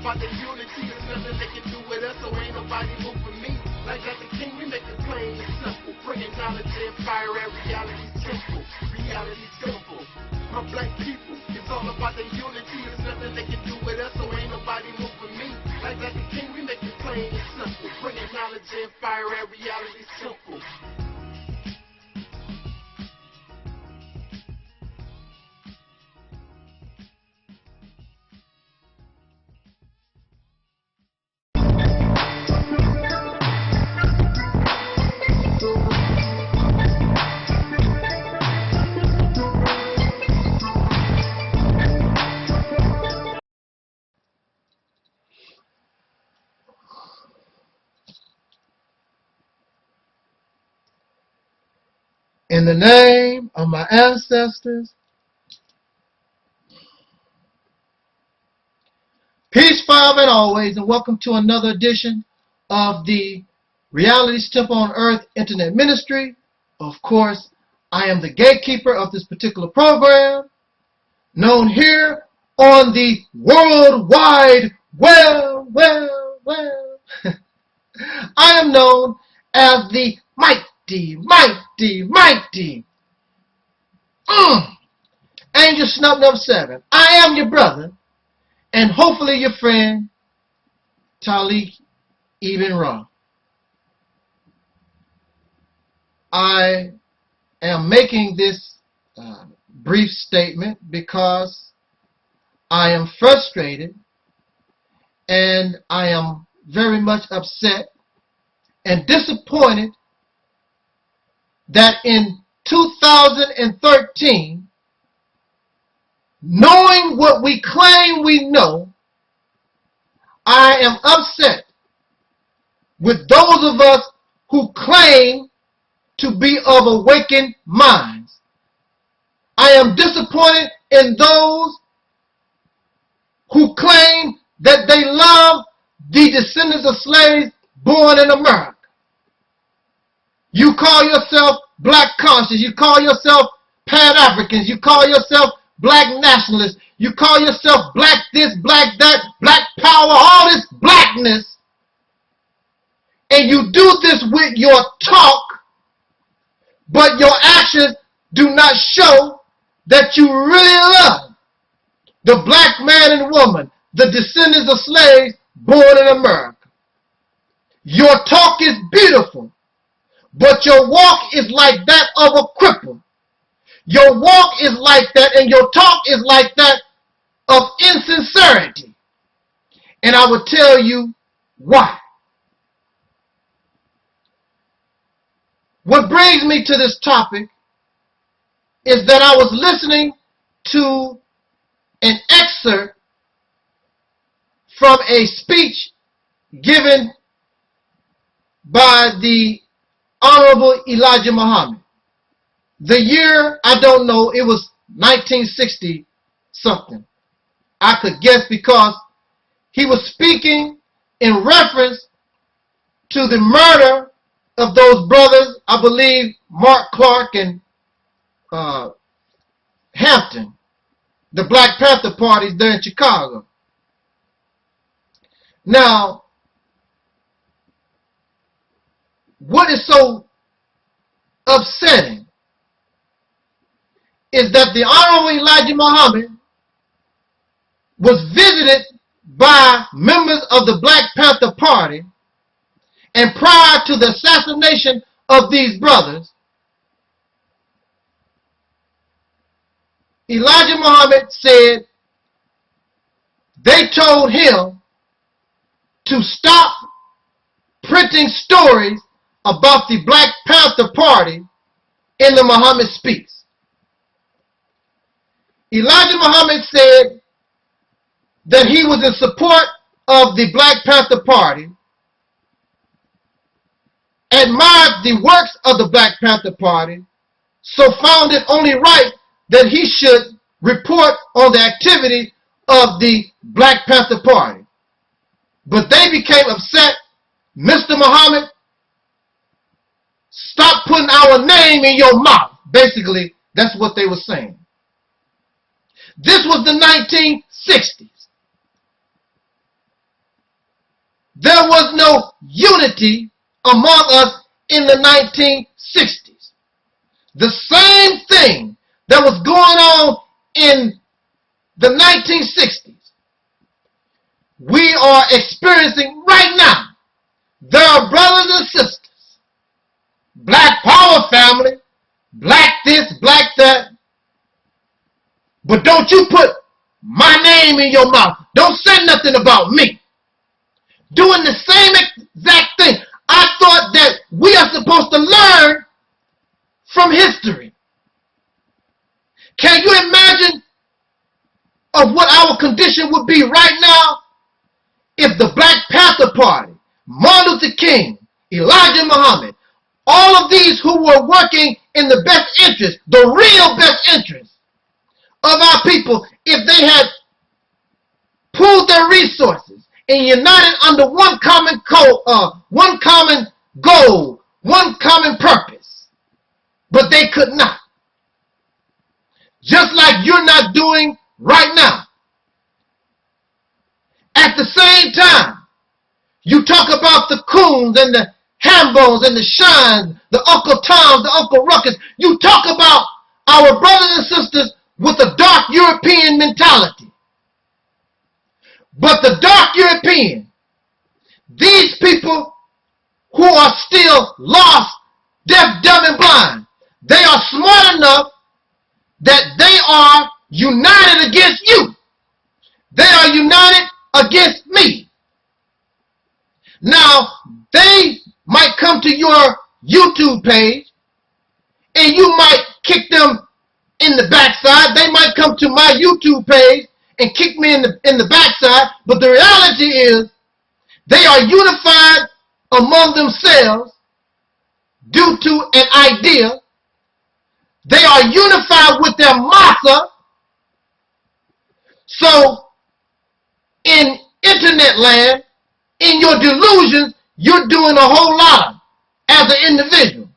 about the unity. There's nothing they can do with us, so ain't nobody moving me. Like the king, we make it plain and simple. Bringing knowledge and fire at reality simple. Reality simple. My black people, it's all about the unity. There's nothing they can do with us, so ain't nobody moving me. Like the king, we make it plain and simple. Bringing knowledge and fire at reality simple. In the name of my ancestors, peace forever and always, and welcome to another edition of the Reality's Temple on Earth Internet Ministry. Of course, I am the gatekeeper of this particular program, known here on the worldwide well. I am known as the mighty Angelsnupnup7. I am your brother, and hopefully your friend, Taalik Ibn'rad. I am making this brief statement because I am frustrated and I am very much upset and disappointed that in 2013, knowing what we claim we know, I am upset with those of us who claim to be of awakened minds. I am disappointed in those who claim that they love the descendants of slaves born in America. You call yourself black conscious, you call yourself Pan-Africans, you call yourself black nationalists, you call yourself black this, black that, black power, all this blackness, and you do this with your talk, but your actions do not show that you really love the black man and woman, the descendants of slaves born in America. Your talk is beautiful, but your walk is like that of a cripple. Your walk is like that, and your talk is like that of insincerity. And I will tell you why. What brings me to this topic is that I was listening to an excerpt from a speech given by the Honorable Elijah Muhammad. The year, I don't know, it was 1960 something. I could guess because he was speaking in reference to the murder of those brothers, I believe Mark Clark and Hampton, the Black Panther parties there in Chicago. Now, what is so upsetting is that the Honorable Elijah Muhammad was visited by members of the Black Panther Party, and prior to the assassination of these brothers, Elijah Muhammad said they told him to stop printing stories about the Black Panther Party in the Muhammad speech. Elijah Muhammad said that he was in support of the Black Panther Party, admired the works of the Black Panther Party, so found it only right that he should report on the activity of the Black Panther Party. But they became upset. Mr. Muhammad, stop putting our name in your mouth. Basically, that's what they were saying. This was the 1960s. there was no unity among us in the 1960s. The same thing that was going on in the 1960s, we are experiencing right now. There are brothers and sisters, black power family, black this, black that, but don't you put my name in your mouth. Don't say nothing about me. Doing the same exact thing. I thought that we are supposed to learn from history. Can you imagine of what our condition would be right now if the Black Panther Party, Martin Luther King, Elijah Muhammad, all of these who were working in the best interest, the real best interest of our people, if they had pooled their resources and united under one common goal, one common purpose, but they could not. Just like you're not doing right now. At the same time, you talk about the Coons and the Hambones and the Shines, the Uncle Toms, the Uncle Ruckus. You talk about our brothers and sisters with a dark European mentality. But the dark European, these people who are still lost, deaf, dumb, and blind, they are smart enough that they are united against you. They are united against me. Now, they might come to your YouTube page and you might kick them in the backside. They might come to my YouTube page and kick me in the backside. But the reality is they are unified among themselves due to an idea. They are unified with their massa. So in internet land, in your delusions, you're doing a whole lot as an individual.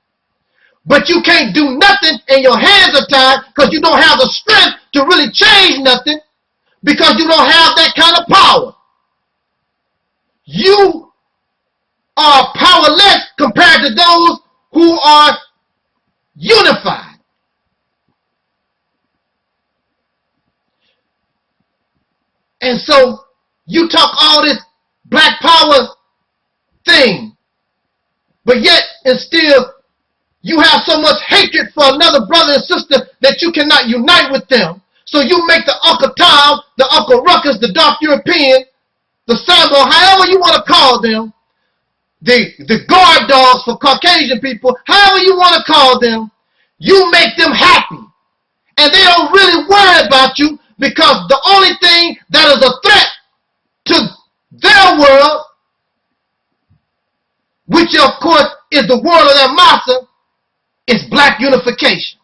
But you can't do nothing and your hands are tied because you don't have the strength to really change nothing because you don't have that kind of power. You are powerless compared to those who are unified. And so you talk all this black power thing, but yet and still you have so much hatred for another brother and sister that you cannot unite with them. So you make the Uncle Tom, the Uncle Ruckus, the dark European, the Sambo, however you want to call them, the guard dogs for Caucasian people, however you want to call them, you make them happy. And they don't really worry about you because the only thing that is a threat to their world, which of course is the world of their massa, is black unification.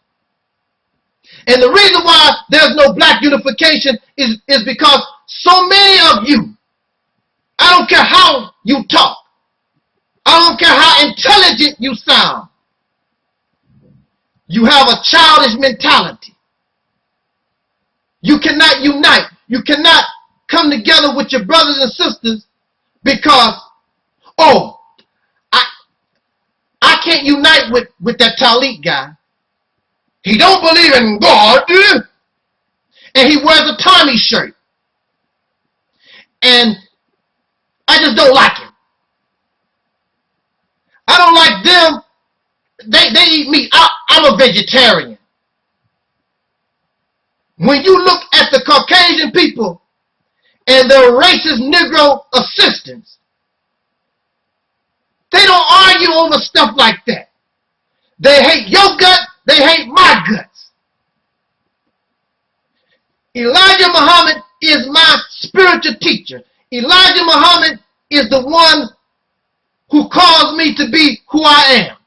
And the reason why there's no black unification is because so many of you, I don't care how you talk, I don't care how intelligent you sound, you have a childish mentality. You cannot unite. You cannot come together with your brothers and sisters because, oh, I can't unite with that Taalik guy. He don't believe in God, and he wears a Tommy shirt. And I just don't like him. I don't like them. They eat meat. I'm a vegetarian. When you look at the Caucasian people and their racist Negro assistants, they don't argue over stuff like that. They hate your guts, they hate my guts. Elijah Muhammad is my spiritual teacher. Elijah Muhammad is the one who caused me to be who I am.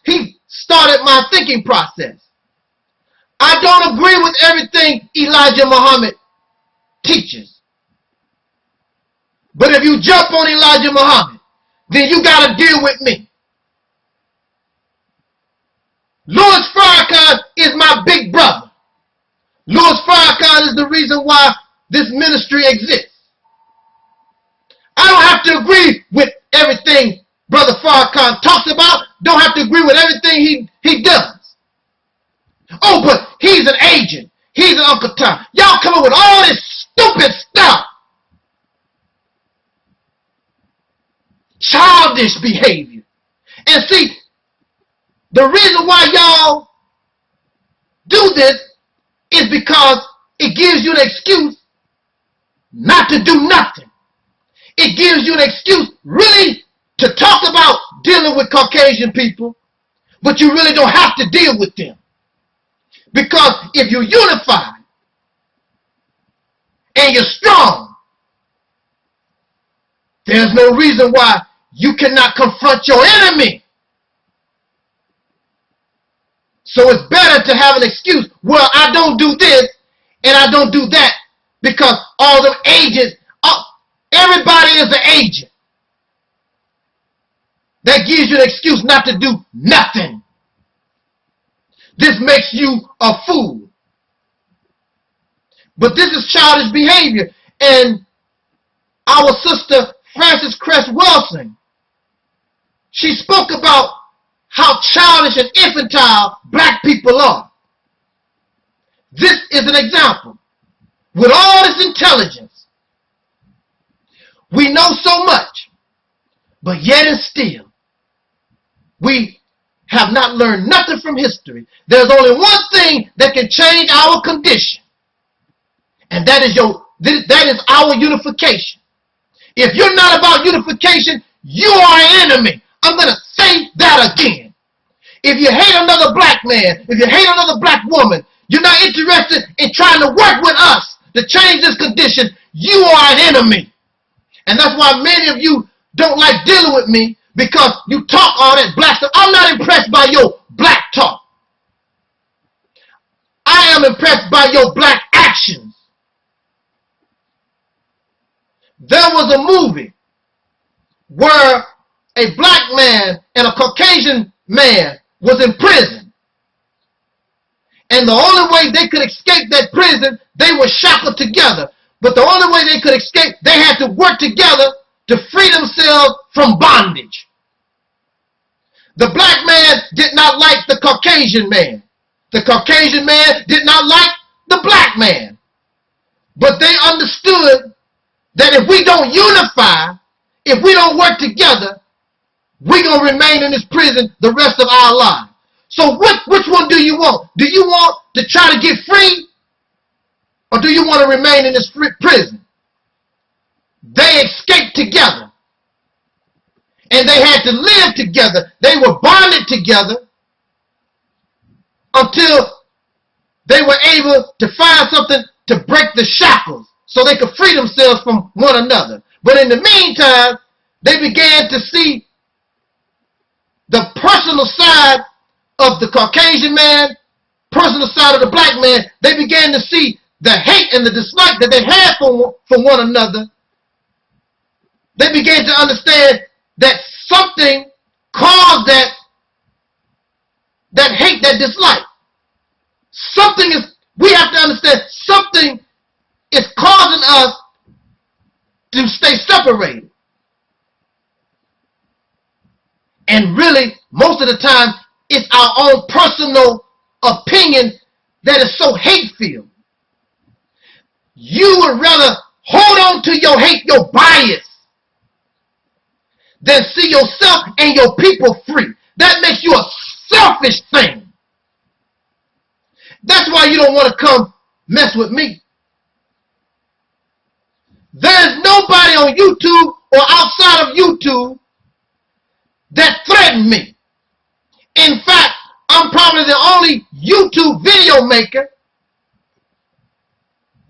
He started my thinking process. I don't agree with everything Elijah Muhammad teaches. But if you jump on Elijah Muhammad, then you got to deal with me. Louis Farrakhan is my big brother. Louis Farrakhan is the reason why this ministry exists. I don't have to agree with everything Brother Farrakhan talks about. Don't have to agree with everything he does. Oh, but he's an agent. He's an Uncle Tom. Y'all come up with all this stupid stuff. Childish behavior. And see, the reason why y'all do this is because it gives you an excuse not to do nothing. It gives you an excuse really to talk about dealing with Caucasian people, but you really don't have to deal with them. Because if you're unified and you're strong, there's no reason why you cannot confront your enemy. So it's better to have an excuse. Well, I don't do this and I don't do that because all the agents, everybody is an agent. That gives you an excuse not to do nothing. This makes you a fool. But this is childish behavior. And our sister Frances Cress Wilson, she spoke about how childish and infantile black people are. This is an example. With all this intelligence, we know so much, but yet and still, we have not learned nothing from history. There's only one thing that can change our condition, and that is our unification. If you're not about unification, you are an enemy. I'm going to say that again. If you hate another black man, if you hate another black woman, you're not interested in trying to work with us to change this condition, you are an enemy. And that's why many of you don't like dealing with me, because you talk all that black stuff. I'm not impressed by your black talk. I am impressed by your black actions. There was a movie where a black man and a Caucasian man was in prison. And the only way they could escape that prison, they were shackled together. But the only way they could escape, they had to work together to free themselves from bondage. The black man did not like the Caucasian man. The Caucasian man did not like the black man. But they understood that if we don't unify, if we don't work together, we're going to remain in this prison the rest of our lives. So which one do you want? Do you want to try to get free? Or do you want to remain in this prison? They escaped together. And they had to live together. They were bonded together until they were able to find something to break the shackles so they could free themselves from one another. But in the meantime, they began to see the personal side of the Caucasian man, personal side of the black man. They began to see the hate and the dislike that they had for one another. They began to understand that something caused that hate, that dislike. We have to understand something is causing us to stay separated. And really, most of the time, it's our own personal opinion that is so hate-filled. You would rather hold on to your hate, your bias, than see yourself and your people free. That makes you a selfish thing. That's why you don't want to come mess with me. There's nobody on YouTube or outside of YouTube that threatened me. In fact, I'm probably the only YouTube video maker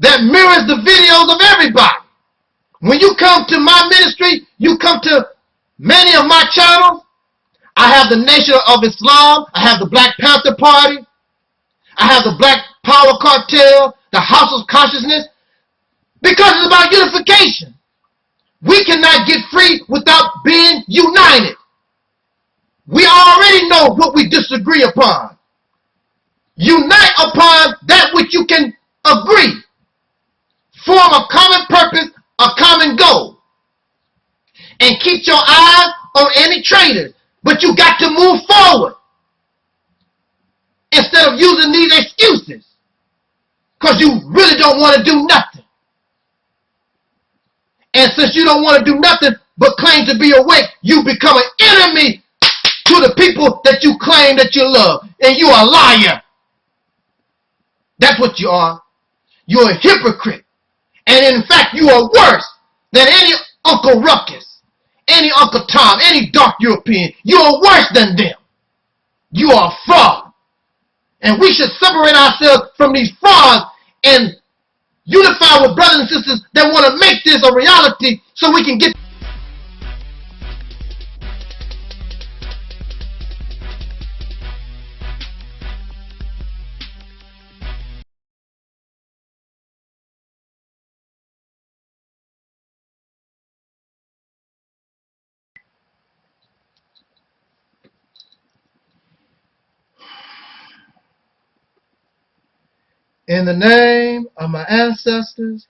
that mirrors the videos of everybody. When you come to my ministry, you come to many of my channels. I have the Nation of Islam. I have the Black Panther Party. I have the Black Power Cartel, the House of Consciousness, because it's about unification. We cannot get free without being united. We already know what we disagree upon. Unite upon that which you can agree. Form a common purpose, a common goal. and keep your eyes on any traitors. But you got to move forward instead of using these excuses because you really don't want to do nothing. And since you don't want to do nothing but claim to be awake, you become an enemy to the people that you claim that you love. And you are a liar. That's what you are. You're a hypocrite. And in fact, you are worse than any Uncle Ruckus, any Uncle Tom, any dark European. You are worse than them. You are a fraud. And we should separate ourselves from these frauds and unify with brothers and sisters that want to make this a reality so we can get in the name of my ancestors,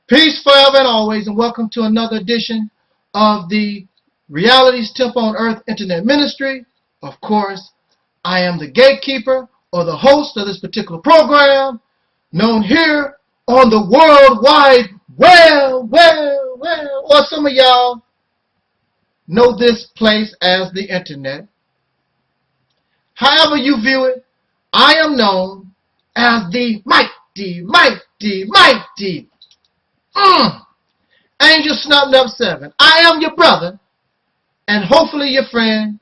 peace forever and always, and welcome to another edition of the Reality's Temple on Earth Internet Ministry. Of course, I am the gatekeeper or the host of this particular program, known here on the worldwide or some of y'all know this place as the Internet. However you view it, I am known as the mighty Angelsnupnup7. I am your brother, and hopefully your friend,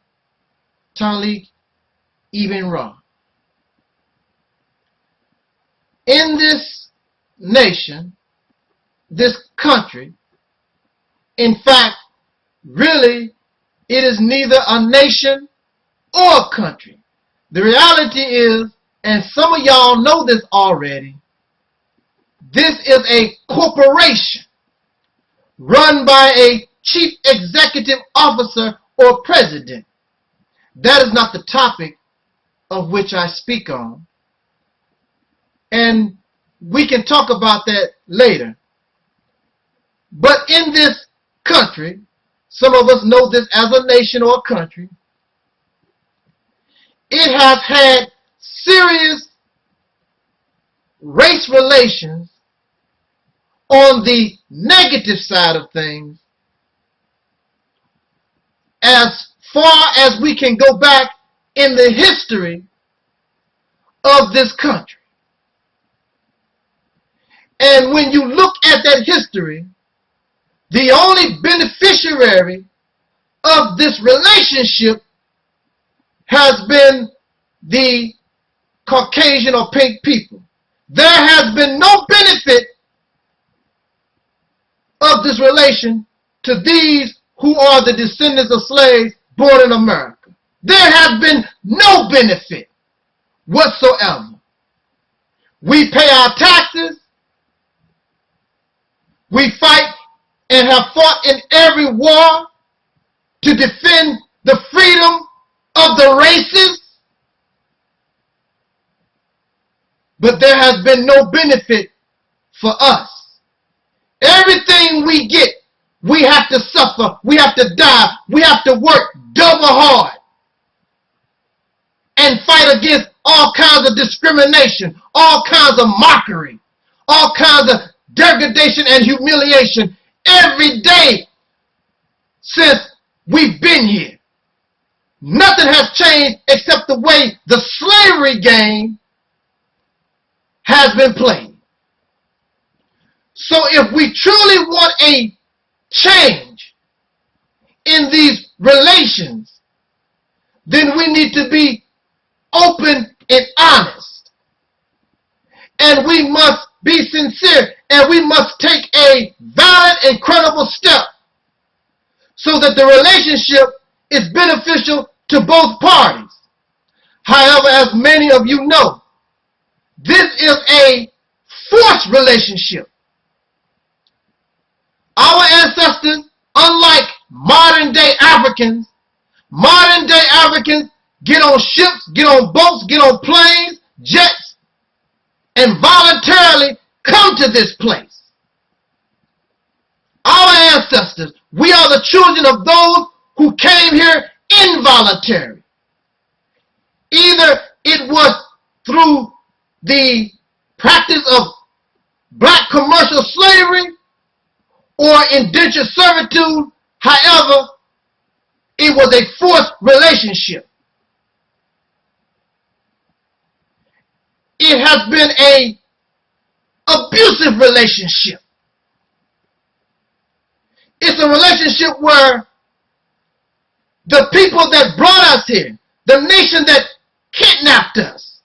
Taalik, Ibn'rad. In this nation, this country, in fact, really, it is neither a nation or a country. The reality is, and some of y'all know this already, this is a corporation run by a chief executive officer or president. That is not the topic of which I speak on. And we can talk about that later. But in this country, some of us know this as a nation or a country, it has had serious race relations on the negative side of things as far as we can go back in the history of this country. And when you look at that history, the only beneficiary of this relationship has been the Caucasian or pink people. There has been no benefit of this relation to these who are the descendants of slaves born in America. There has been no benefit whatsoever. We pay our taxes. We fight and have fought in every war to defend the freedom of the races, but there has been no benefit for us. Everything we get, we have to suffer, we have to die, we have to work double hard and fight against all kinds of discrimination, all kinds of mockery, all kinds of degradation and humiliation every day since we've been here. Nothing has changed except the way the slavery game has been played. So if we truly want a change in these relations, then we need to be open and honest. And we must be sincere, and we must take a valid and credible step so that the relationship is beneficial to both parties. However, as many of you know, this is a forced relationship. Our ancestors, unlike modern day Africans get on ships, get on boats, get on planes, jets, and voluntarily come to this place. Our ancestors, we are the children of those who came here involuntary. Either it was through the practice of black commercial slavery or indentured servitude. However, it was a forced relationship. It has been an abusive relationship. It's a relationship where the people that brought us here, the nation that kidnapped us,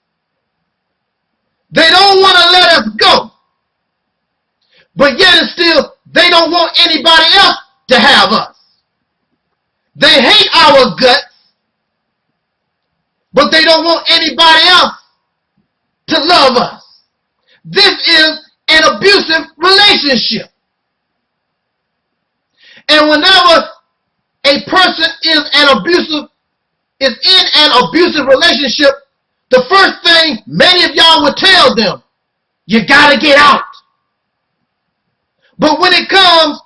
they don't want to let us go. But yet and still, they don't want anybody else to have us. They hate our guts, but they don't want anybody else to love us. This is an abusive relationship. And whenever a person is in an abusive relationship, the first thing many of y'all would tell them, you gotta get out. But when it comes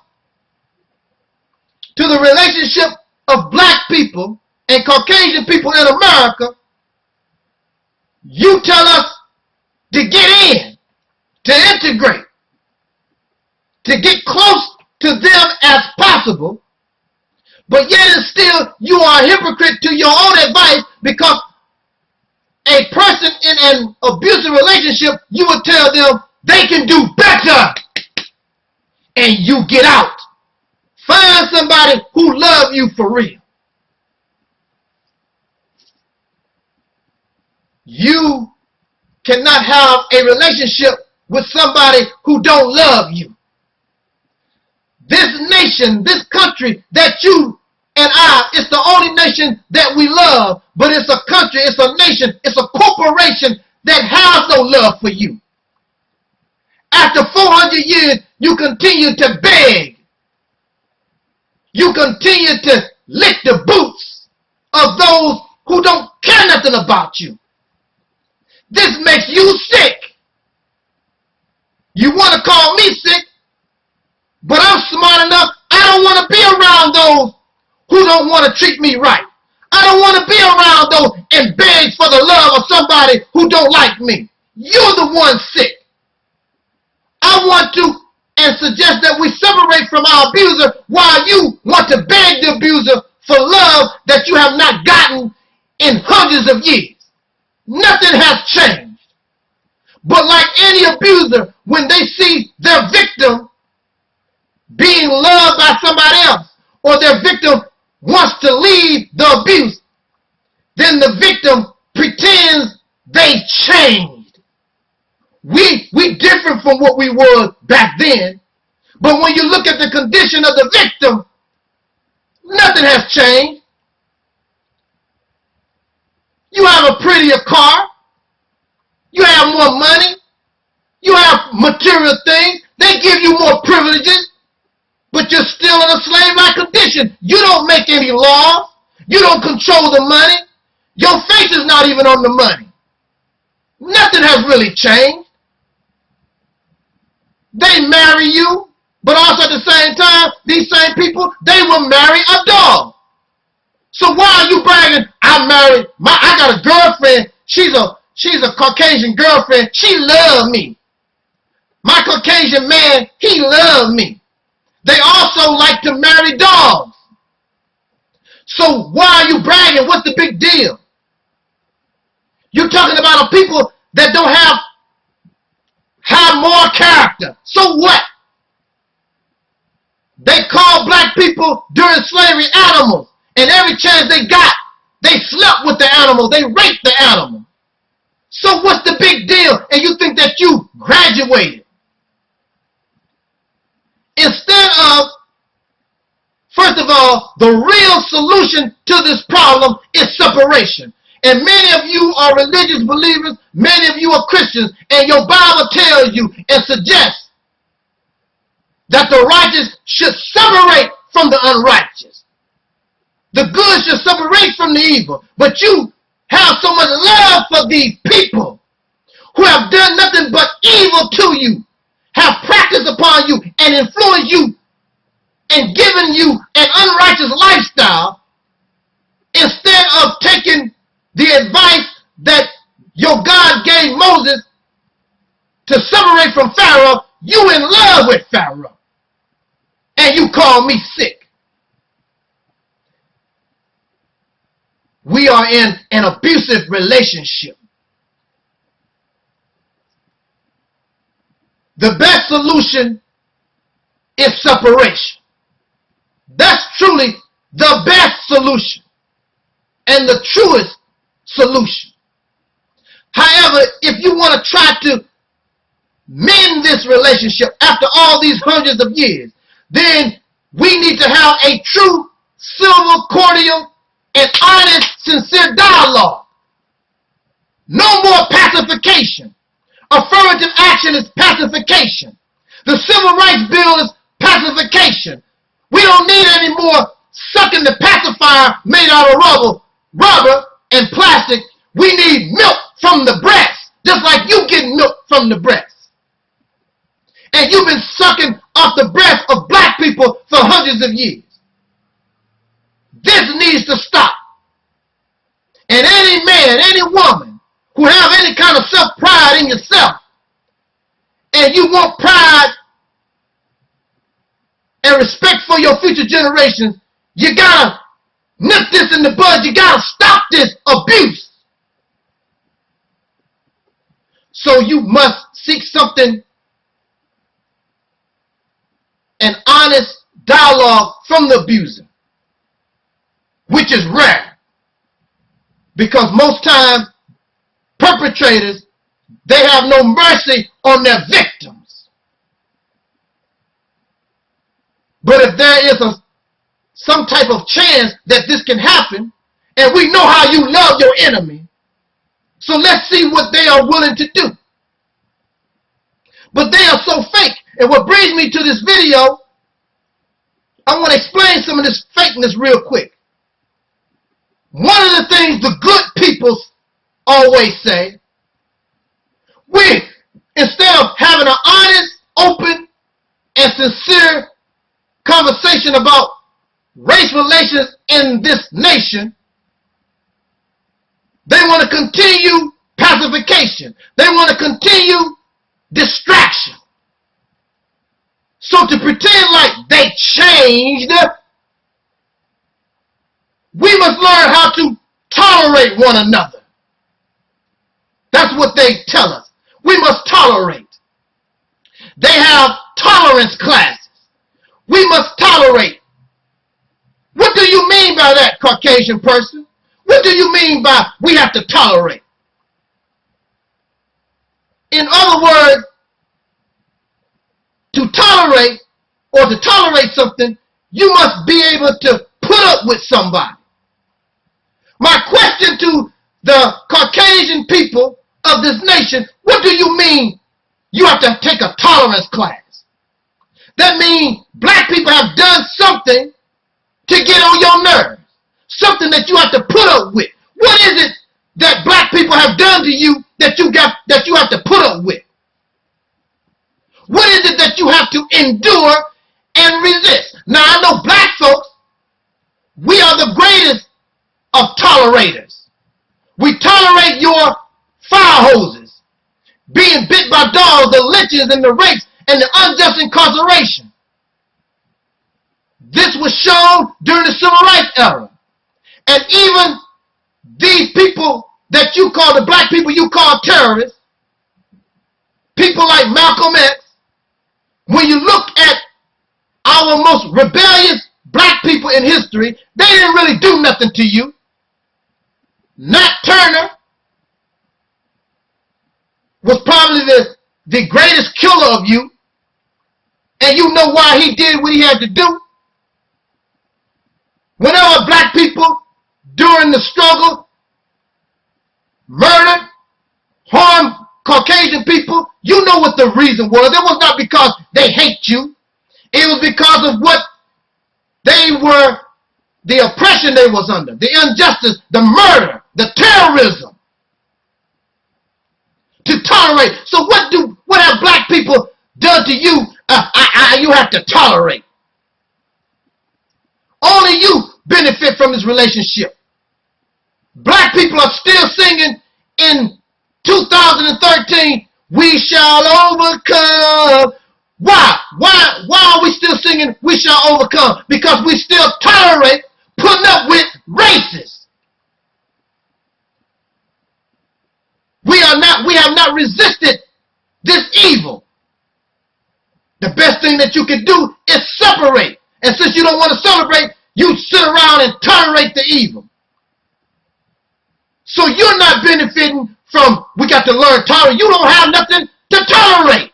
to the relationship of black people and Caucasian people in America, you tell us to get in, to integrate, to get close to them as possible, but yet and still you are a hypocrite to your own advice, because a person in an abusive relationship, you would tell them they can do better, and you get out. Find somebody who loves you for real. You cannot have a relationship with somebody who don't love you. This nation, this country that you and I, it's the only nation that we love, but it's a country, it's a nation, it's a corporation that has no love for you. After 400 years, you continue to beg. You continue to lick the boots of those who don't care nothing about you. This makes you sick. You want to call me sick, but I'm smart enough. I don't want to be around those who don't want to treat me right. I don't want to be around those and beg for the love of somebody who don't like me. You're the one sick. I want to and suggest that we separate from our abuser while you want to beg the abuser for love that you have not gotten in hundreds of years. Nothing has changed. But like any abuser, when they see their victim being loved by somebody else, or their victim wants to leave the abuse, then the victim pretends they changed. We different from what we were back then. But when you look at the condition of the victim, nothing has changed. You have a prettier car. You have more money. You have material things. They give you more privileges. But you're still in a slave-like condition. You don't make any laws. You don't control the money. Your face is not even on the money. Nothing has really changed. They marry you, but also at the same time, these same people, they will marry a dog. So why are you bragging, I got a girlfriend, she's a Caucasian girlfriend, she loved me. My Caucasian man, he loved me. They also like to marry dogs. So why are you bragging? What's the big deal? You're talking about a people that don't have more character. So what? They called black people during slavery animals. And every chance they got, they slept with the animal. They raped the animal. So what's the big deal? And you think that you graduated. Instead of, first of all, the real solution to this problem is separation. And many of you are religious believers, many of you are Christians, and your Bible tells you and suggests that the righteous should separate from the unrighteous. The good should separate from the evil. But you have so much love for these people who have done nothing but evil to you. have practiced upon you and influenced you and given you an unrighteous lifestyle, instead of taking the advice that your God gave Moses to separate from Pharaoh, you in love with Pharaoh. And you call me sick. We are in an abusive relationship. The best solution is separation. That's truly the best solution and the truest solution. However, if you want to try to mend this relationship after all these hundreds of years, then we need to have a true, civil, cordial, and honest, sincere dialogue. No more pacification. Affirmative action is pacification. The Civil Rights Bill is pacification. We don't need any more sucking the pacifier made out of rubber and plastic. We need milk from the breast, just like you get milk from the breast. And you've been sucking off the breast of black people for hundreds of years. This needs to stop. And any man, any woman who have any kind of self-pride in yourself, and you want pride and respect for your future generations, you gotta nip this in the bud. You gotta stop this abuse. So you must seek something, an honest dialogue from the abuser, which is rare, because most times perpetrators, they have no mercy on their victims. But if there is some type of chance that this can happen, and we know how you love your enemy, so let's see what they are willing to do. But they are so fake. And what brings me to this video, I want to explain some of this fakeness real quick. One of the things the good people always say, instead of having an honest, open, and sincere conversation about race relations in this nation, they want to continue pacification. They want to continue distraction. So to pretend like they changed, we must learn how to tolerate one another. That's what they tell us. We must tolerate. They have tolerance classes. We must tolerate. What do you mean by that, Caucasian person? What do you mean by we have to tolerate? In other words, to tolerate or to tolerate something, you must be able to put up with somebody. My question to the Caucasian people of this nation, what do you mean you have to take a tolerance class? That means black people have done something to get on your nerves. Something that you have to put up with. What is it that black people have done to you that you have to put up with? What is it that you have to endure and resist? Now I know black folks, we are the greatest of tolerators. We tolerate your fire hoses, being bit by dogs, the lynchings and the rapes and the unjust incarceration. This was shown during the Civil Rights era. And even these people that you call, the black people you call terrorists, people like Malcolm X, when you look at our most rebellious black people in history, they didn't really do nothing to you. Nat Turner was probably the greatest killer of you, and you know why he did what he had to do. Whenever black people during the struggle murdered, harmed Caucasian people, you know what the reason was. It was not because they hate you. It was because of what they were, the oppression they was under, the injustice, the murder, the terrorism. To tolerate. So what have black people done to you, you have to tolerate. Only you benefit from this relationship. Black people are still singing in 2013, we shall overcome. Why? Why are we still singing we shall overcome? Because we still tolerate putting up with racists. We have not resisted this evil. The best thing that you can do is separate. And since you don't want to celebrate, you sit around and tolerate the evil. So you're not benefiting from, we got to learn tolerance. You don't have nothing to tolerate.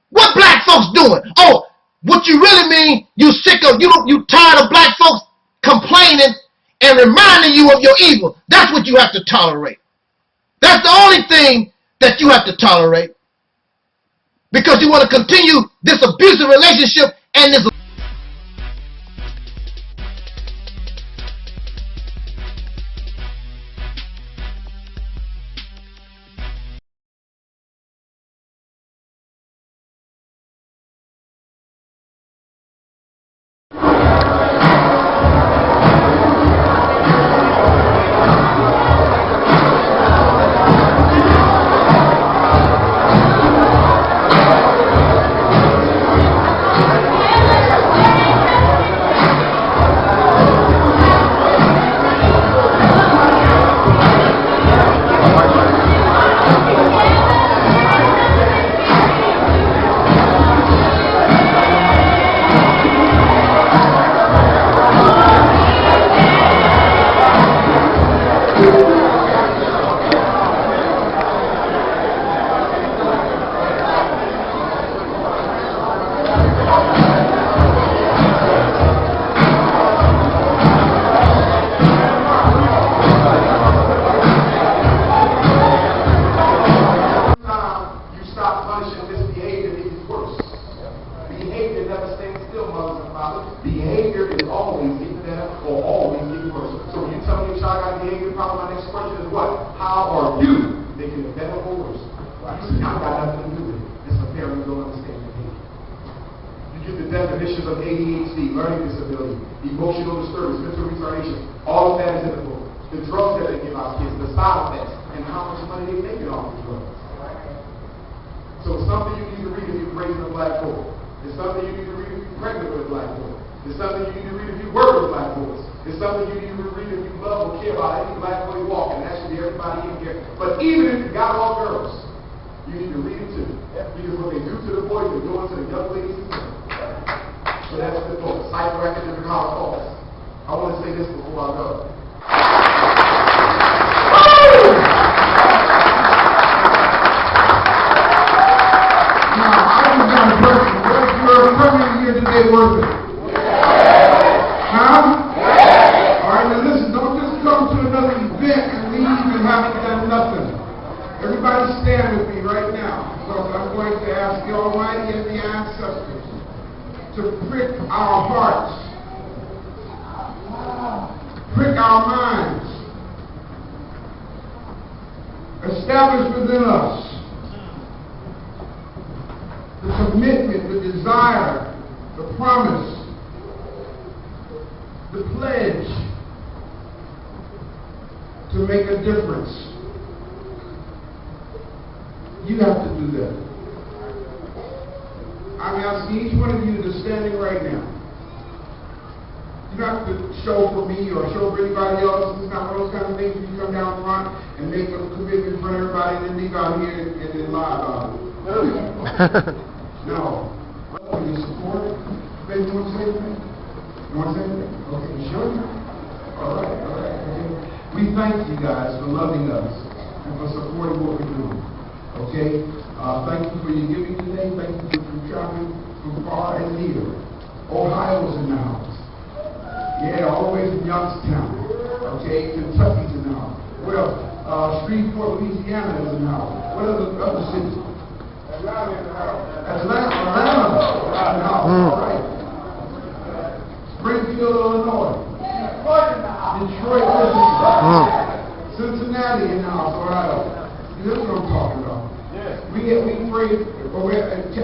What black folks doing? Oh, what you really mean, you sick of, you tired of black folks complaining and reminding you of your evil. That's what you have to tolerate. That's the only thing that you have to tolerate. Because you want to continue this abusive relationship and this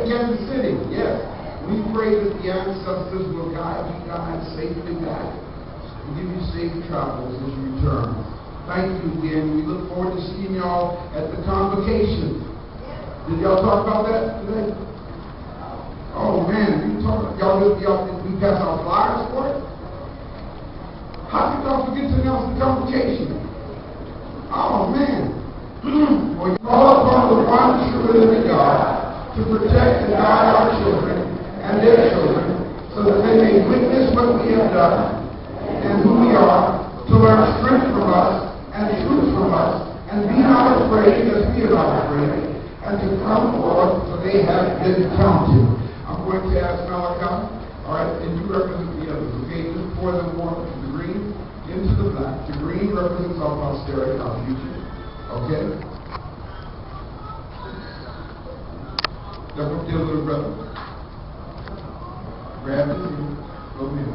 Kansas City. the ancestors will guide you guys safely back and give you safe travels as you return. Thank you again. We look forward to seeing y'all at the convocation. Did y'all talk about that today? Oh man, we pass out flyers for it? How did y'all forget to announce the convocation? Oh man. Well, you call upon the one true living God to protect and guide our children and their children so that they may witness what we have done and who we are, to learn strength from us and truth from us, and be not afraid as we are not afraid, and to come forth for they have been counted. I'm going to ask Micah, all right, and you represent the others, okay? Just pour them more from the green into the black. The green represents our posterity, our future, okay? Step up there, little brother. Grab his hand, go in,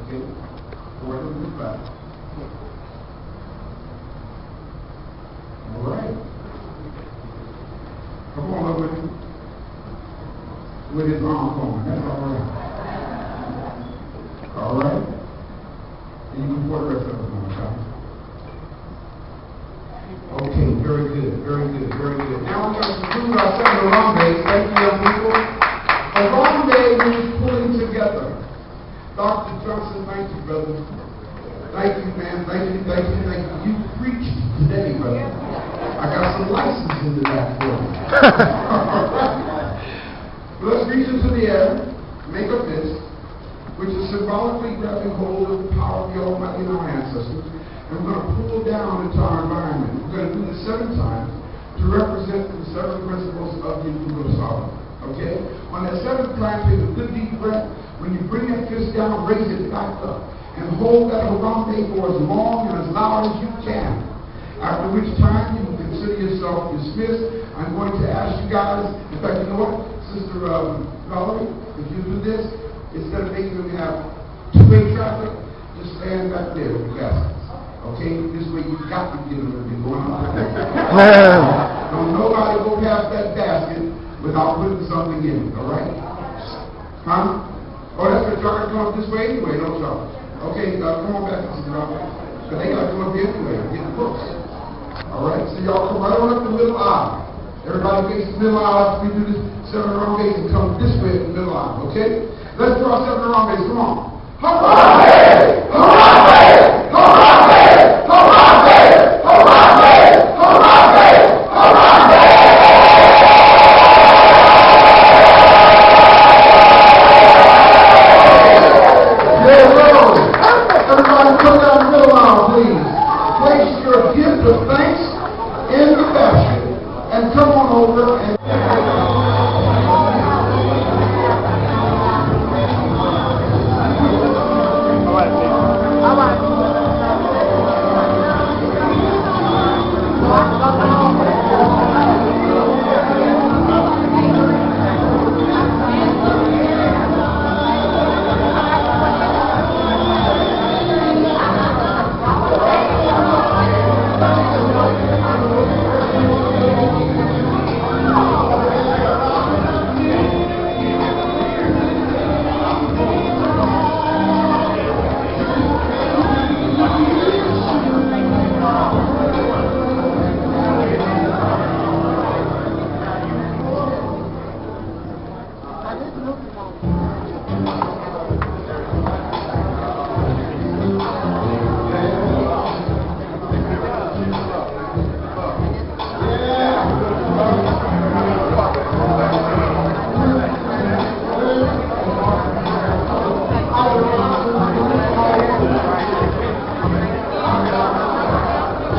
okay? Pour them in the black. All right. Come on up with him. With his arm going. That's all right. All right. And you can pour the rest of us on, okay? Okay, very good, very good, very good. Now we're going to conclude our second Harambe. Thank you, young people. Harambe means pulling together. Dr. Johnson, thank you, brother. Thank you, man. Thank you, thank you, thank you. You preached today, brother. I got some license into that for you. Let's reach into the air, make a fist, which is symbolically grabbing hold of the power of the Almighty and our ancestors, and we're going to pull down into our environment. We're going to do this 7 times to represent the 7 principles of the EnVogue sovereignty. Okay? On that 7th time, take a good deep breath. When you bring that fist down, raise it back up, and hold that Harambe for as long and as loud as you can. After which time you will consider yourself dismissed. I'm going to ask you guys, in fact, you know what, Sister Valerie, if you do this, instead of making them have 2-way traffic, just stand back there with the baskets. Okay? This way you've got to get a little bit going on. Don't nobody go past that basket without putting something in it, all right? Huh? Oh, that's what y'all got to come up this way anyway, don't y'all? Okay, come on back, Sister Valerie. But they got to come up here anyway and get the books. All right, so y'all come right on up the middle aisle. Everybody faces the middle aisle after we do this 7 Harambe and come this way in the middle aisle, okay? Let's draw 7 Harambe, come on. Harambe! Harambe! Harambe! Harambe! Harambe! Harambe! Harambe! Everybody come down the middle aisle, please. Place your gift of thanks in the basket and come on over and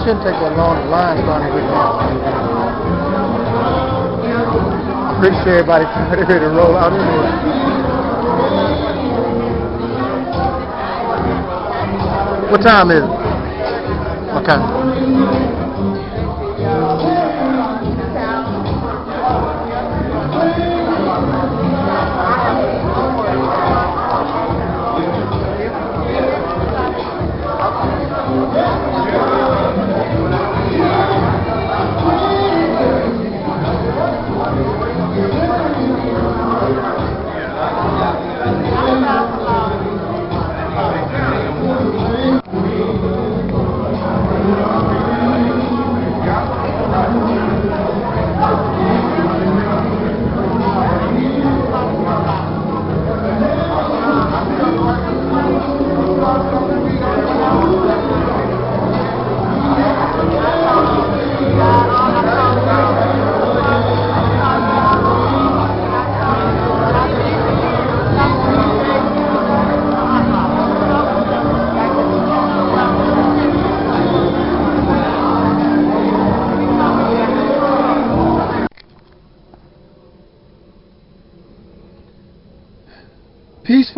shouldn't take that long. The line's starting to get long. I'm pretty sure everybody's ready to roll out anyway. What time is it? What time?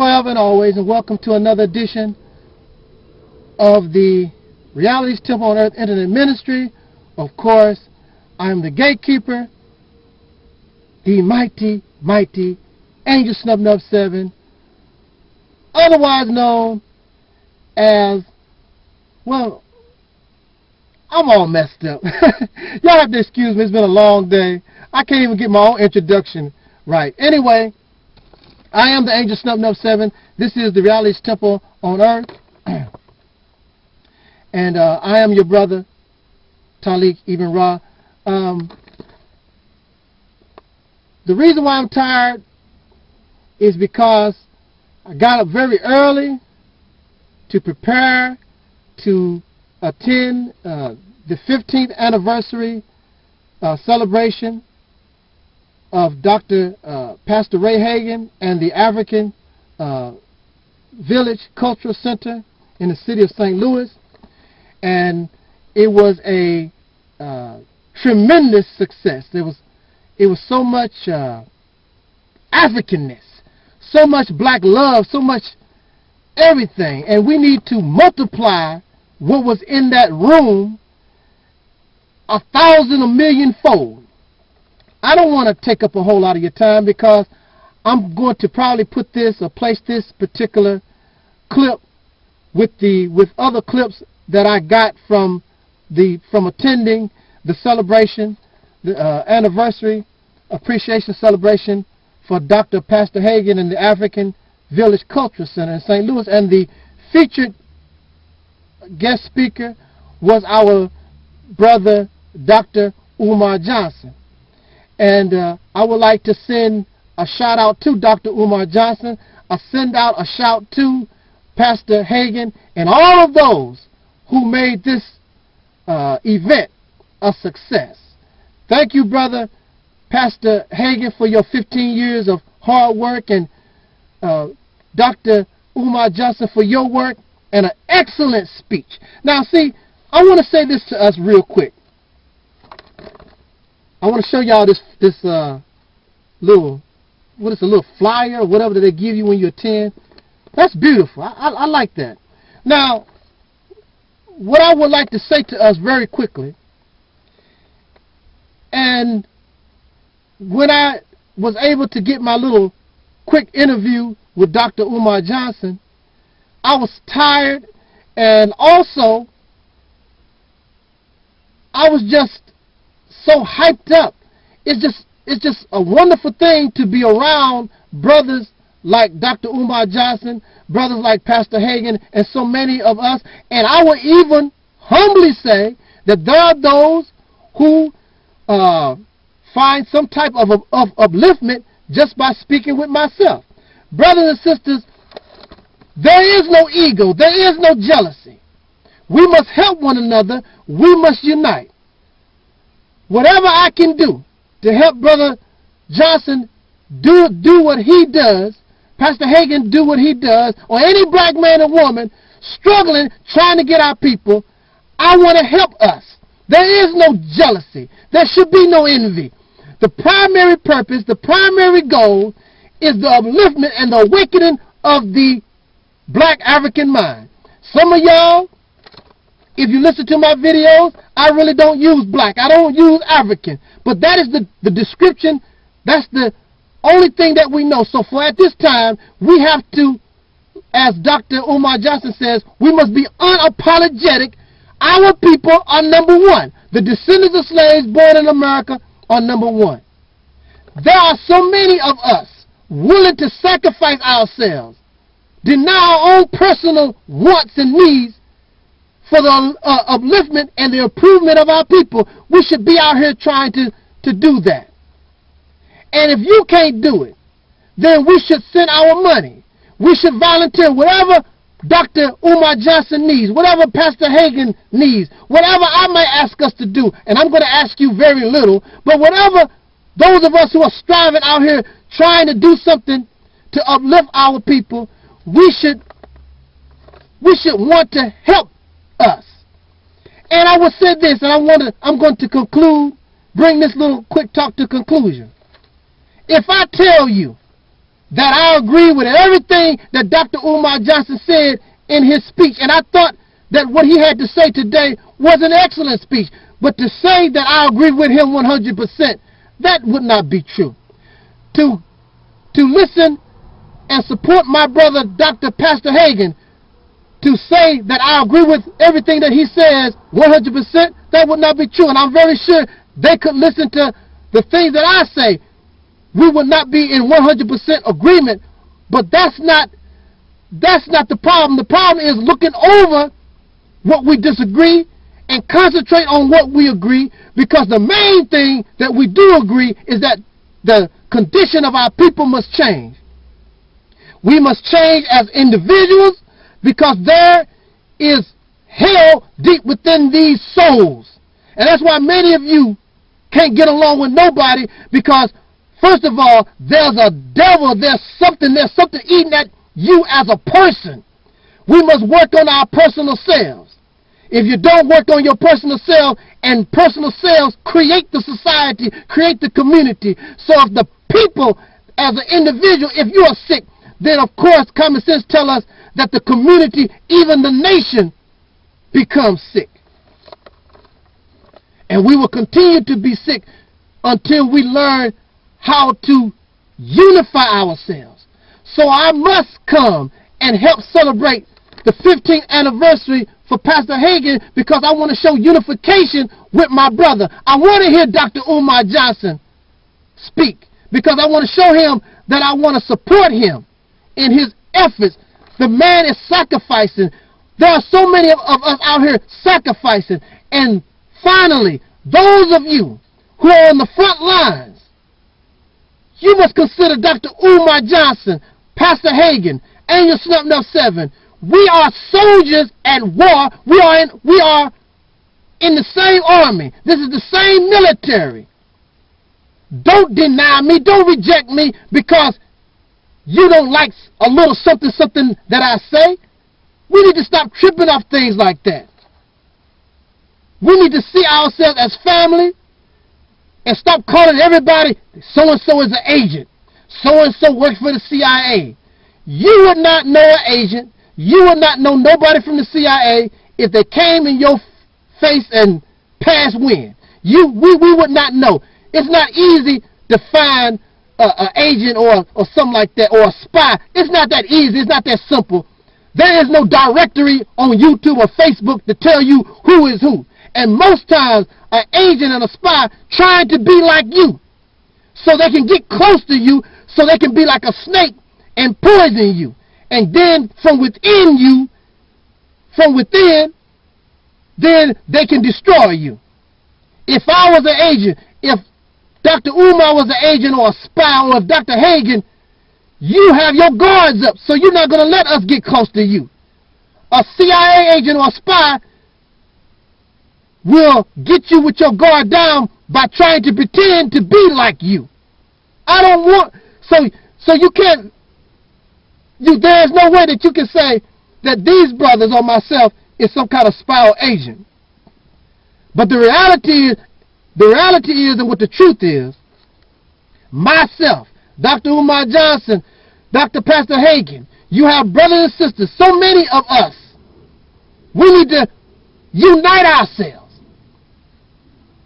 forever and always, and welcome to another edition of the Reality's Temple on Earth Internet Ministry. Of course, I'm the gatekeeper, the mighty Angelsnupnup7, otherwise known as, well, I'm all messed up. Y'all have to excuse me, it's been a long day. I can't even get my own introduction right. Anyway, I am the Angelsnupnup7. This is the Reality's Temple on Earth. And I am your brother, Taalik, Ibn'rad. The reason why I'm tired is because I got up very early to prepare to attend the 15th anniversary celebration of Dr. Pastor Ray Hagan and the African Village Cultural Center in the city of St. Louis. And it was a tremendous success. It was so much Africanness, so much black love, so much everything. And we need to multiply what was in that room 1,000, 1,000,000 fold. I don't want to take up a whole lot of your time because I'm going to probably put this or place this particular clip with other clips that I got from attending the celebration, the anniversary appreciation celebration for Dr. Pastor Hagan and the African Village Cultural Center in St. Louis. And the featured guest speaker was our brother, Dr. Umar Johnson. And I would like to send a shout out to Dr. Umar Johnson, send out a shout to Pastor Hagan and all of those who made this event a success. Thank you, brother Pastor Hagan, for your 15 years of hard work, and Dr. Umar Johnson for your work and an excellent speech. Now, see, I want to say this to us real quick. I want to show y'all this little, what is a little flyer or whatever that they give you when you attend. That's beautiful. I like that. Now, what I would like to say to us very quickly, and when I was able to get my little quick interview with Dr. Umar Johnson, I was tired, and also I was just so hyped up. It's just a wonderful thing to be around brothers like Dr. Umar Johnson, brothers like Pastor Hagan, and so many of us. And I would even humbly say that there are those who find some type of upliftment just by speaking with myself. Brothers and sisters, there is no ego. There is no jealousy. We must help one another. We must unite. Whatever I can do to help Brother Johnson do what he does, Pastor Hagan do what he does, or any black man or woman struggling, trying to get our people, I want to help us. There is no jealousy. There should be no envy. The primary purpose, the primary goal is the upliftment and the awakening of the black African mind. Some of y'all, if you listen to my videos, I really don't use black. I don't use African. But that is the description. That's the only thing that we know. So for at this time, we have to, as Dr. Umar Johnson says, we must be unapologetic. Our people are number one. The descendants of slaves born in America are number one. There are so many of us willing to sacrifice ourselves, deny our own personal wants and needs for the upliftment and the improvement of our people. We should be out here trying to do that. And if you can't do it, then we should send our money. We should volunteer whatever Dr. Umar Johnson needs, whatever Pastor Hagan needs, whatever I might ask us to do. And I'm going to ask you very little, but whatever those of us who are striving out here trying to do something to uplift our people, we should want to help us. And I will say this, and I'm going to conclude, bring this little quick talk to conclusion. If I tell you that I agree with everything that Dr. Umar Johnson said in his speech. And I thought that what he had to say today was an excellent speech. But to say that I agree with him 100%, that would not be true. To listen and support my brother, Dr. Pastor Hagen, to say that I agree with everything that he says 100%, that would not be true. And I'm very sure they could listen to the things that I say. We would not be in 100% agreement, but that's not the problem. The problem is looking over what we disagree and concentrate on what we agree, because the main thing that we do agree is that the condition of our people must change. We must change as individuals, because there is hell deep within these souls. And that's why many of you can't get along with nobody, because first of all, there's a devil, there's something eating at you as a person. We must work on our personal selves. If you don't work on your personal self, and personal selves create the society, create the community. So if the people, as an individual, if you are sick, then of course common sense tells us that the community, even the nation, becomes sick. And we will continue to be sick until we learn how to unify ourselves. So I must come and help celebrate the 15th anniversary for Pastor Hagen, because I want to show unification with my brother. I want to hear Dr. Umar Johnson speak, because I want to show him that I want to support him in his efforts. The man is sacrificing. There are so many of us out here sacrificing. And finally, those of you who are on the front lines, you must consider Dr. Umar Johnson, Pastor Hagen, Angelsnupnup7. We are soldiers at war. We are in the same army. This is the same military. Don't deny me. Don't reject me because you don't like a little something that I say. We need to stop tripping off things like that. We need to see ourselves as family and stop calling everybody, so-and-so is an agent. So-and-so works for the CIA. You would not know an agent. You would not know nobody from the CIA if they came in your face and passed wind. We would not know. It's not easy to find an agent or something like that, or a spy. It's not that easy. It's not that simple. There is no directory on YouTube or Facebook to tell you who is who. And most times, an agent and a spy trying to be like you so they can get close to you, so they can be like a snake and poison you. And then from within, then they can destroy you. If I was an agent, if Dr. Umar was an agent or a spy, or if Dr. Hagen, you have your guards up, so you're not going to let us get close to you. A CIA agent or a spy will get you with your guard down by trying to pretend to be like you. I don't want, so you can't, there's no way that you can say that these brothers or myself is some kind of spy or agent. But the reality is, and what the truth is, myself, Dr. Umar Johnson, Dr. Pastor Hagen, you have brothers and sisters, so many of us. We need to unite ourselves.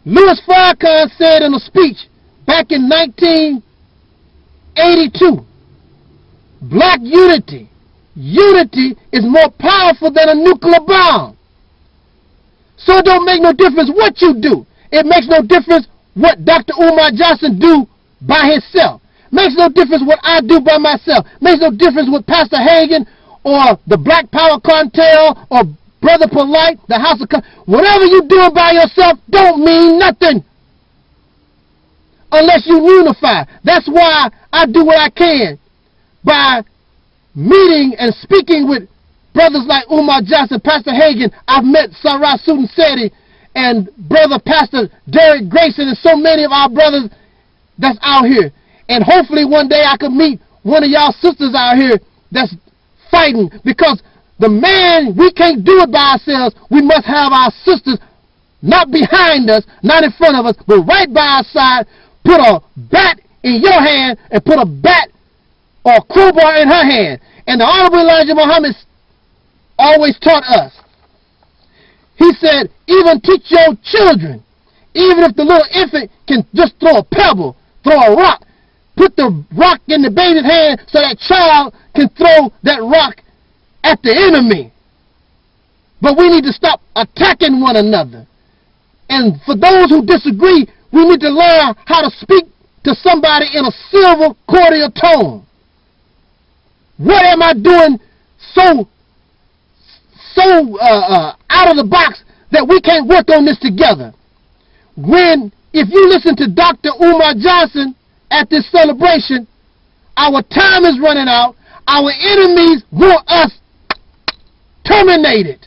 Louis Farrakhan said in a speech back in 1982, black unity is more powerful than a nuclear bomb. So it don't make no difference what you do. It makes no difference what Dr. Umar Johnson do by himself. Makes no difference what I do by myself. Makes no difference what Pastor Hagen or the Black Power Cartel or Brother Polite, the House of whatever you do by yourself don't mean nothing unless you unify. That's why I do what I can by meeting and speaking with brothers like Umar Johnson, Pastor Hagen. I've met Sarah Sudanseti and Brother Pastor Derek Grayson and so many of our brothers that's out here. And hopefully one day I could meet one of y'all sisters out here that's fighting, because the man, we can't do it by ourselves. We must have our sisters not behind us, not in front of us, but right by our side. Put a bat in your hand and put a bat or a crowbar in her hand. And the Honorable Elijah Muhammad always taught us. He said, even teach your children, even if the little infant can just throw a pebble, throw a rock, put the rock in the baby's hand so that child can throw that rock at the enemy. But we need to stop attacking one another. And for those who disagree, we need to learn how to speak to somebody in a civil, cordial tone. What am I doing so out of the box that we can't work on this together? When, if you listen to Dr. Umar Johnson at this celebration, our time is running out. Our enemies want us terminated.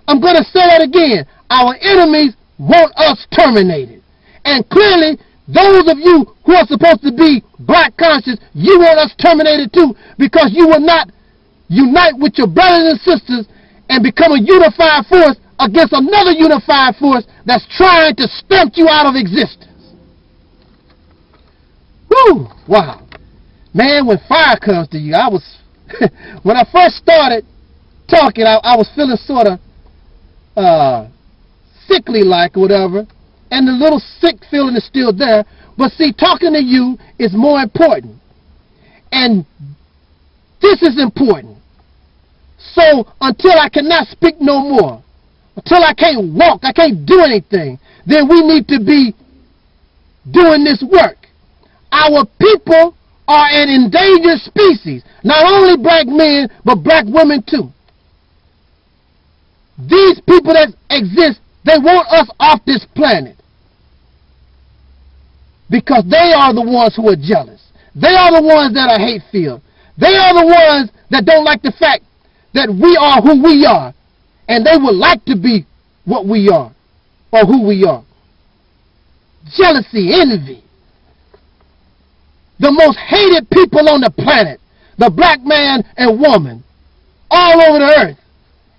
I'm going to say that again. Our enemies want us terminated. And clearly, those of you who are supposed to be black conscious, you want us terminated too, because you will not unite with your brothers and sisters and become a unified force against another unified force that's trying to stamp you out of existence. Woo! Wow. Man, when fire comes to you, when I first started talking, I was feeling sort of sickly-like or whatever, and the little sick feeling is still there. But see, talking to you is more important. And this is important. So until I cannot speak no more, until I can't walk, I can't do anything, then we need to be doing this work. Our people are an endangered species. Not only black men, but black women too. These people that exist, they want us off this planet. Because they are the ones who are jealous. They are the ones that are hate-filled. They are the ones that don't like the fact that we are who we are. And they would like to be what we are, or who we are. Jealousy, envy. The most hated people on the planet, the black man and woman, all over the earth.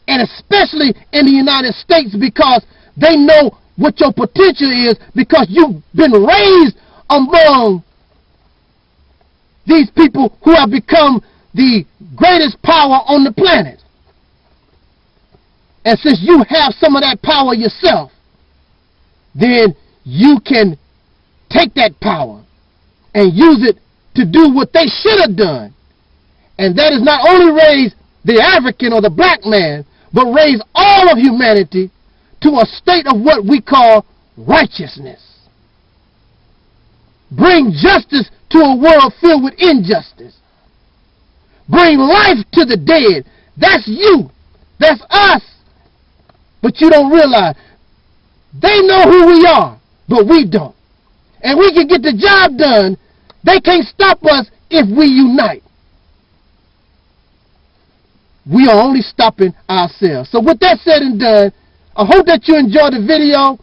And especially in the United States, because they know what your potential is, because you've been raised among these people who have become the greatest power on the planet. And since you have some of that power yourself, then you can take that power and use it to do what they should have done. And that is not only raise the African or the black man, but raise all of humanity to a state of what we call righteousness. Bring justice to a world filled with injustice. Bring life to the dead. That's you. That's us. But you don't realize. They know who we are, but we don't. And we can get the job done. They can't stop us if we unite. We are only stopping ourselves. So with that said and done, I hope that you enjoyed the video.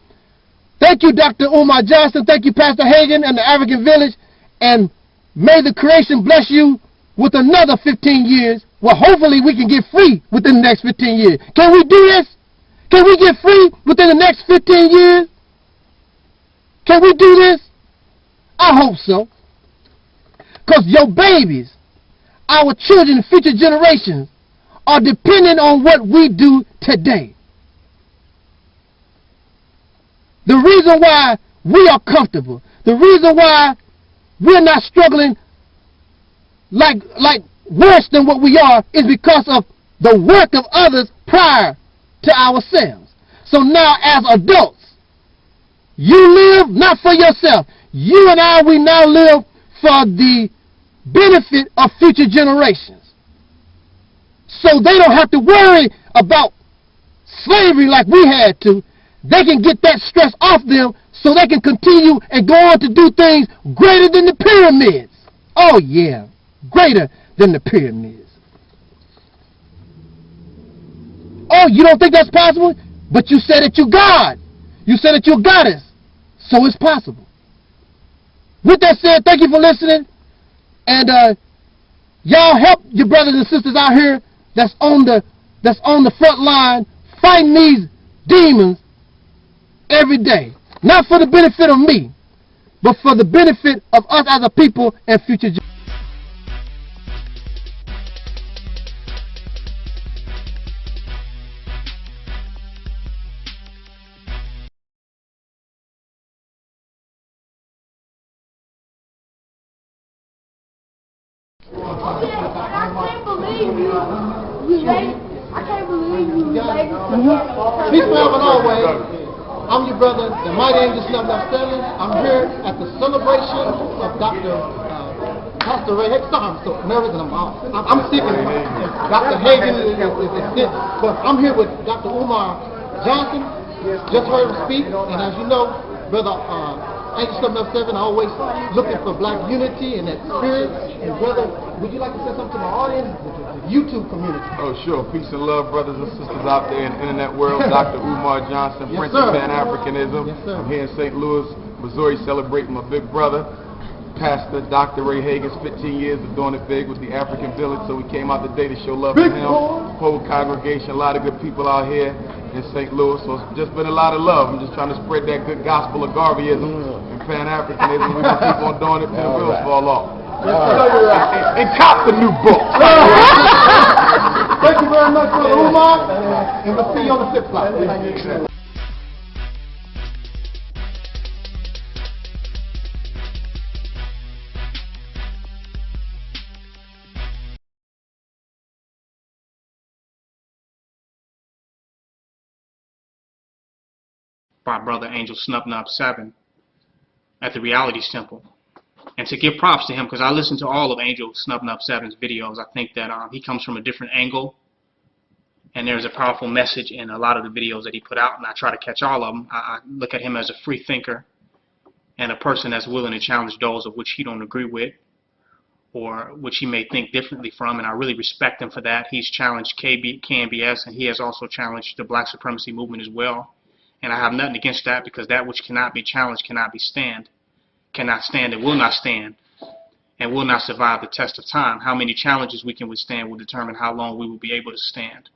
Thank you, Dr. Umar Johnson. Thank you, Pastor Hagen and the African Village. And may the creation bless you with another 15 years. Well, hopefully we can get free within the next 15 years. Can we do this? Can we get free within the next 15 years? Can we do this? I hope so. Because your babies, our children, future generations, are dependent on what we do today. The reason why we are comfortable, the reason why we're not struggling like worse than what we are, is because of the work of others prior to ourselves. So now as adults, you live not for yourself. You and I, we now live for the benefit of future generations. So they don't have to worry about slavery like we had to. They can get that stress off them so they can continue and go on to do things greater than the pyramids. Oh yeah, greater than the pyramids. Oh, you don't think that's possible? But you said that you're God. You said that you're a goddess. So it's possible. With that said, thank you for listening. And y'all help your brothers and sisters out here that's on the front line fighting these demons every day. Not for the benefit of me, but for the benefit of us as a people and future generations. I can't believe you related. I can't believe you related to her. Peace, love, and always. I'm your brother, the mighty Angelsnupnup7. I'm here at the celebration of Pastor Ray. Sorry, I'm so nervous and I'm sick. Dr. Hagen is sick, but I'm here with Dr. Umar Johnson. Just heard him speak, and as you know, brother Angelsnupnup7 always looking for black unity and that spirit. And brother, would you like to say something to the audience, the YouTube community? Oh, sure. Peace and love, brothers and sisters out there in the internet world. Dr. Umar Johnson, Yes, Prince of sir. Pan-Africanism. Yes, sir. I'm here in St. Louis, Missouri, celebrating my big brother, Pastor Dr. Ray Hagen's 15 years of doing it big with the African Village. So we came out today to show love to him. Whole congregation, a lot of good people out here in St. Louis. So it's just been a lot of love. I'm just trying to spread that good gospel of Garveyism and Pan-Africanism. We're going to keep on doing it till the wheels fall off. And cop the new book. Thank you very much, brother Umar, and we'll see you on the flip side. By brother Angelsnupnup7 at the Reality Temple. And to give props to him, because I listened to all of Angelsnupnup7's videos. I think that he comes from a different angle, and there's a powerful message in a lot of the videos that he put out, and I try to catch all of them. I look at him as a free thinker and a person that's willing to challenge those of which he don't agree with or which he may think differently from, and I really respect him for that. He's challenged KNBS, and he has also challenged the black supremacy movement as well. And I have nothing against that, because that which cannot be challenged cannot stand, and will not stand, and will not survive the test of time. How many challenges we can withstand will determine how long we will be able to stand.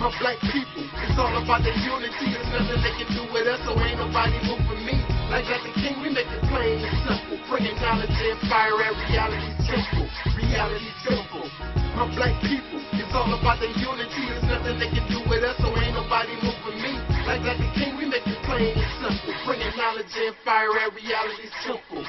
My black people, it's all about the unity. There's nothing they can do with us, so ain't nobody moving me. Like the king, we make it plain and simple. Bringing knowledge and fire at reality temple. Reality temple. My black people, it's all about the unity. There's nothing they can do with us, so ain't nobody moving me. Like the king, we make it plain and simple. Bringing knowledge and fire at reality temple.